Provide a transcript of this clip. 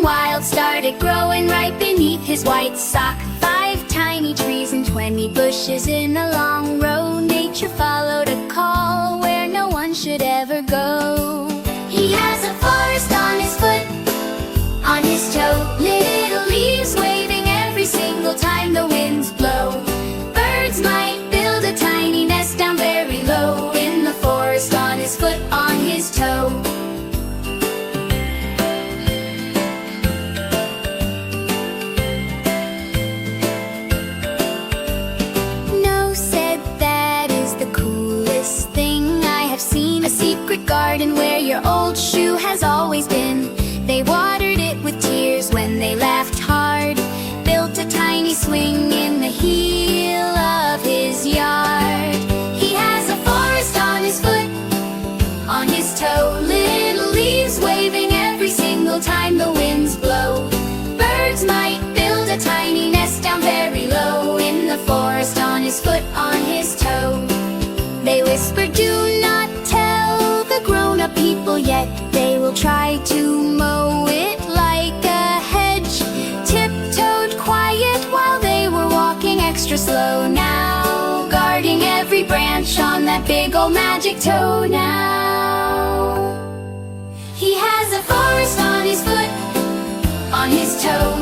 wild started growing right beneath his white sock. 5 tiny trees and 20 bushes in a long row. Nature followed a call where no one should ever go. He has a forest on his foot, on his toe. Little leaves waving every single time the winds blow. Birds might build a tiny nest down very low in the forest, on his foot, on his toe. No, said, that is the coolest thing I have seen. A secret garden where your old shoe has always been. They watered it with tears when they laughed hard, built a tiny swing in the heel of his yard. He has a forest on his foot, on his toe. Little leaves waving every single time the winds blow. Birds might build a tiny nest down very low in the forest, on his foot, on his toe. They whisper, do not tell the grown-up people yet. They will try to mow it like a hedge. Tiptoed quiet while they were walking extra slow now, guarding every branch on that big old magic toe now. He has a forest on his foot, on his toe.